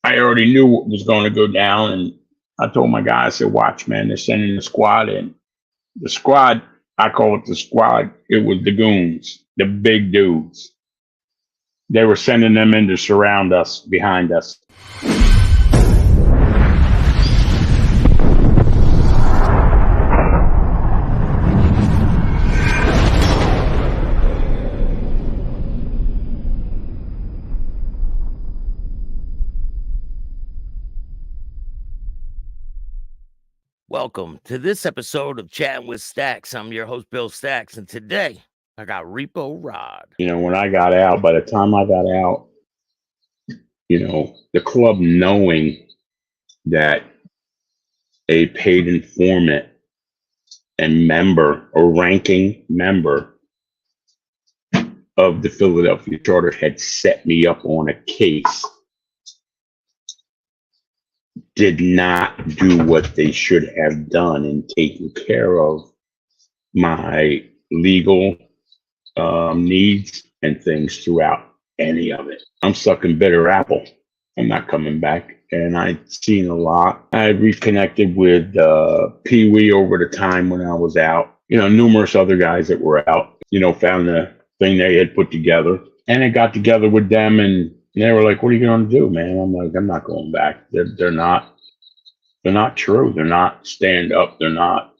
I already knew what was going to go down, and I told my guy, I said, "Watch, man, they're sending the squad in." The squad, I call it the squad. It was the goons, the big dudes. They were sending them in to surround us, behind us. Welcome to this episode of Chatting with Staxx. I'm your host, Bill Staxx, and today I got Repo Rod. You know, when I got out, by the time I got out, you know, the club knowing that a paid informant and member, a ranking member of the Philadelphia Charter had set me up on a case, did not do what they should have done in taking care of my legal needs and things throughout any of it. I'm sucking bitter apple. I'm not coming back. And I've seen a lot. I reconnected with Pee Wee over the time when I was out. You know, numerous other guys that were out, you know, found the thing they had put together. And I got together with them and they were like, "What are you going to do, man?" I'm like, "I'm not going back. They're not true. They're not stand up. They're not,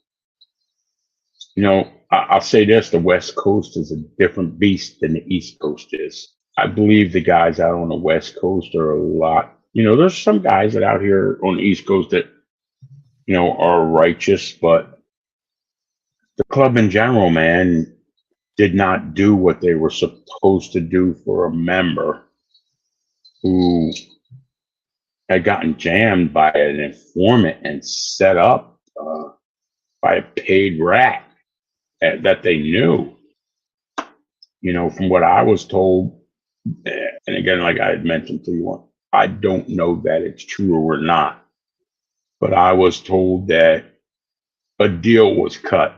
you know, I'll say this, the West Coast is a different beast than the East Coast is. I believe the guys out on the West Coast are a lot, you know, there's some guys that out here on the East Coast that, you know, are righteous, but the club in general, man, did not do what they were supposed to do for a member who had gotten jammed by an informant and set up by a paid rat that they knew. You know, from what I was told, and again, like I had mentioned to you, I don't know that it's true or not, but I was told that a deal was cut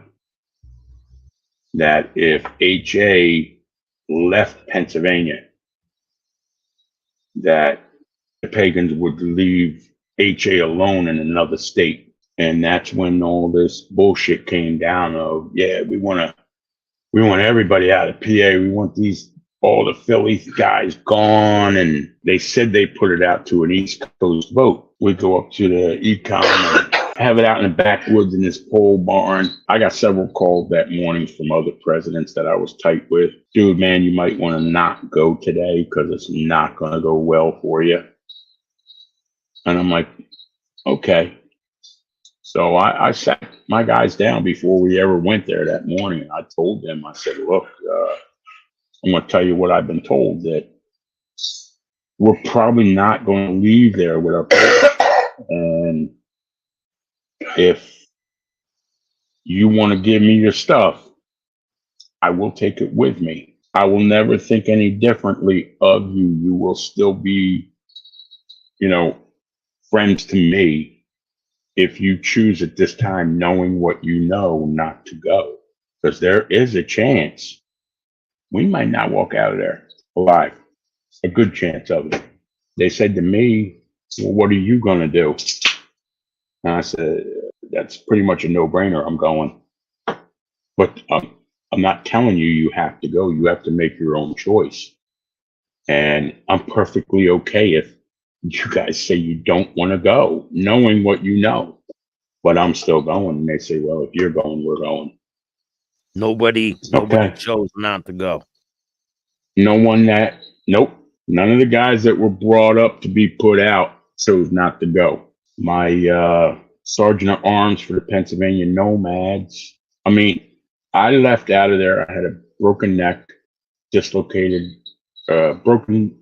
that if HA left Pennsylvania, that the Pagans would leave HA alone in another state. And that's when all this bullshit came down of, yeah, we want everybody out of PA. We want all the Philly guys gone. And they said they put it out to an East Coast vote. We go up to the econ and have it out in the backwoods in this pole barn. I got several calls that morning from other presidents that I was tight with. "Dude, man, you might want to not go today because it's not going to go well for you." And I'm like, okay. So I sat my guys down before we ever went there that morning. And I told them, I said, "Look, I'm going to tell you what I've been told, that we're probably not going to leave there with our people. And if you want to give me your stuff, I will take it with me. I will never think any differently of you. You will still be, you know, friends to me if you choose at this time, knowing what you know, not to go. Because there is a chance we might not walk out of there alive. A good chance of it." They said to me, "Well, what are you going to do?" And I said, "That's pretty much a no-brainer. I'm going. But I'm not telling you you have to go. You have to make your own choice. And I'm perfectly okay if you guys say you don't want to go, knowing what you know. But I'm still going." And they say, "Well, if you're going, we're going." Nobody chose not to go. Nope. None of the guys that were brought up to be put out chose not to go. My sergeant at arms for the Pennsylvania Nomads, I mean, I left out of there. I had a broken neck, dislocated, broken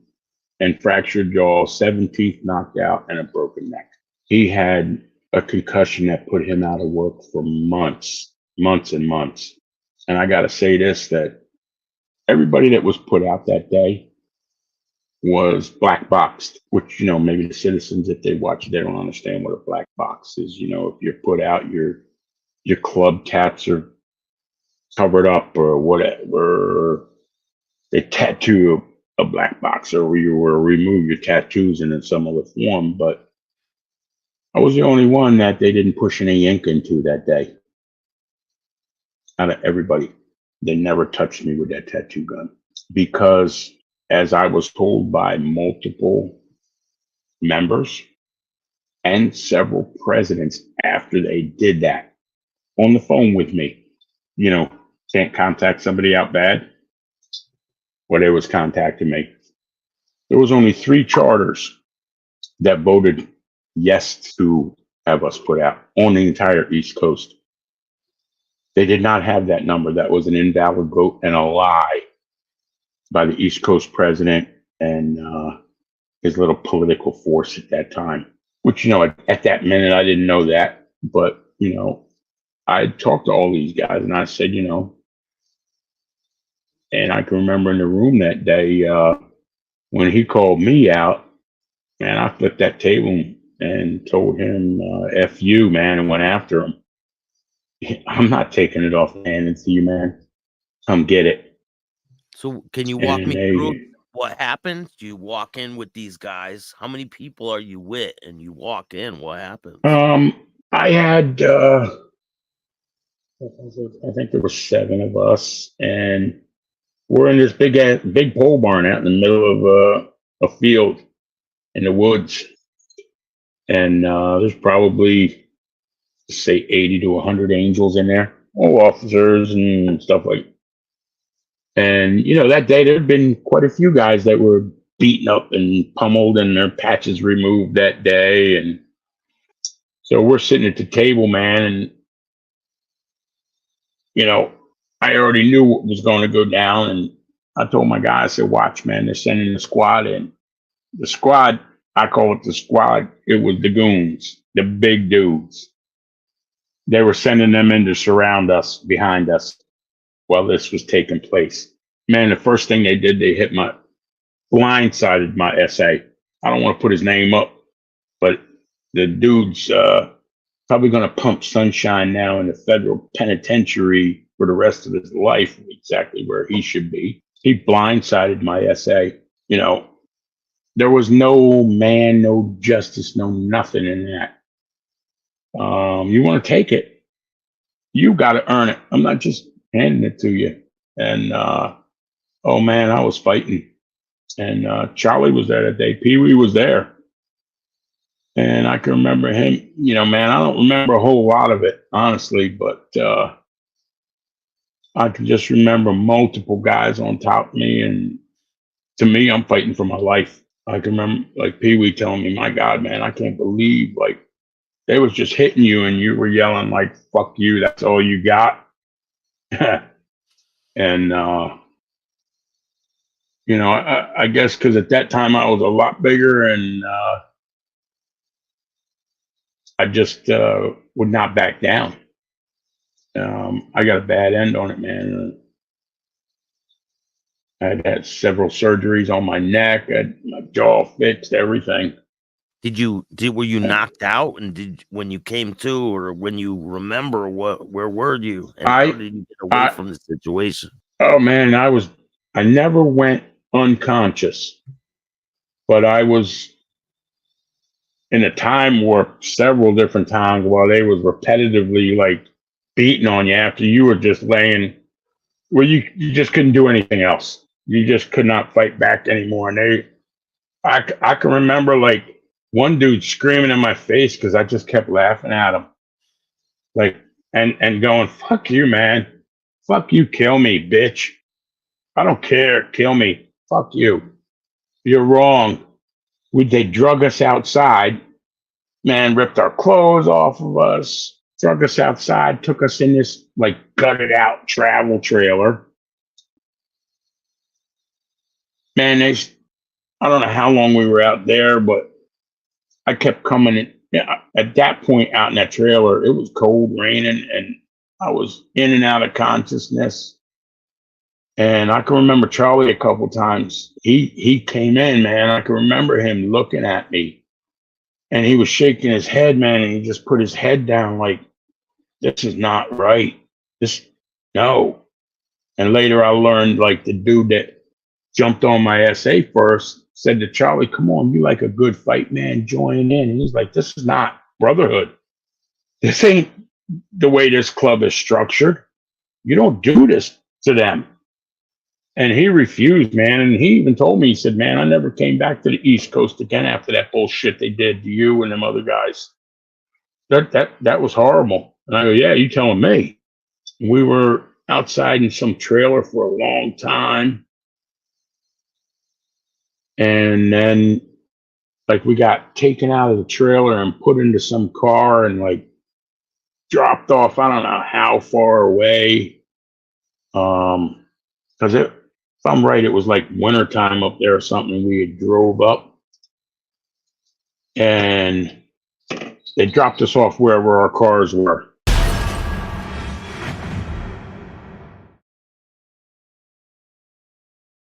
and fractured jaw, 7 teeth knocked out, and a broken neck. He had a concussion that put him out of work for months and months. And I got to say this, that everybody that was put out that day was black boxed, which, you know, maybe the citizens, if they watch it, they don't understand what a black box is. You know, if you're put out, your club tats are covered up or whatever. They tattoo a black boxer where you were remove your tattoos in some other form, but I was the only one that they didn't push any ink into that day. Out of everybody, they never touched me with that tattoo gun because, as I was told by multiple members and several presidents after they did that on the phone with me, you know, can't contact somebody out bad. Well, they was contacting me. There was only 3 charters that voted yes to have us put out on the entire East Coast. They did not have that number. That was an invalid vote and a lie by the East Coast president and his little political force at that time. Which, you know, at that minute, I didn't know that. But, you know, I talked to all these guys and I said, you know, and I can remember in the room that day when he called me out, man, I flipped that table and told him, F you, man, and went after him. I'm not taking it off the hand into you, man. Come get it. So can you walk me through what happens? You walk in with these guys. How many people are you with? And you walk in, what happens? I had, I think there were 7 of us, and we're in this big pole barn out in the middle of a field in the woods. And there's probably, say, 80 to 100 angels in there, all officers and stuff like that. And, you know, that day there had been quite a few guys that were beaten up and pummeled and their patches removed that day. And so we're sitting at the table, man, and, you know, I already knew what was going to go down. And I told my guy, I said, watch, man, they're sending the squad in. The squad, I call it the squad. It was the goons, the big dudes. They were sending them in to surround us behind us while this was taking place. Man, the first thing they did, they blindsided my SA. I don't want to put his name up, but the dude's probably going to pump sunshine now in the federal penitentiary for the rest of his life, exactly where he should be. He blindsided my SA. You know, there was no man, no justice, no nothing in that. You want to take it, you got to earn it. I'm not just handing it to you. And oh man, I was fighting. And Charlie was there that day. Pee Wee was there. And I can remember him, you know, man, I don't remember a whole lot of it, honestly, but I can just remember multiple guys on top of me. And to me, I'm fighting for my life. I can remember like Pee Wee telling me, my God, man, I can't believe like they was just hitting you and you were yelling like, fuck you, that's all you got. And, you know, I guess because at that time I was a lot bigger and I just would not back down. I got a bad end on it, man. I had several surgeries on my neck. I had my jaw fixed, everything. Were you knocked out? And when you came to, or when you remember where were you? And how did you get away from the situation? Oh man, I never went unconscious, but I was in a time warp several different times while they was repetitively like beating on you after you were just laying where you just couldn't do anything else. You just could not fight back anymore. And I can remember like one dude screaming in my face because I just kept laughing at him. Like, and going, fuck you, man. Fuck you, kill me, bitch. I don't care, kill me. Fuck you. You're wrong. They drug us outside, man, ripped our clothes off of us, drug us outside, took us in this like gutted out travel trailer. Man, I don't know how long we were out there, but I kept coming in. Yeah, at that point out in that trailer, it was cold, raining, and I was in and out of consciousness. And I can remember Charlie a couple times. He came in, man. I can remember him looking at me, and he was shaking his head, man. And he just put his head down, like, "This is not right. No." And later, I learned, like, the dude that jumped on my SA first, said to Charlie, come on, you like a good fight, man, join in. And he's like, this is not brotherhood. This ain't the way this club is structured. You don't do this to them. And he refused, man. And he even told me, he said, man, I never came back to the East Coast again after that bullshit they did to you and them other guys. That was horrible. And I go, yeah, you telling me. We were outside in some trailer for a long time. And then, like, we got taken out of the trailer and put into some car and, like, dropped off, I don't know how far away. Because if I'm right, it was like wintertime up there or something. We had drove up. And they dropped us off wherever our cars were.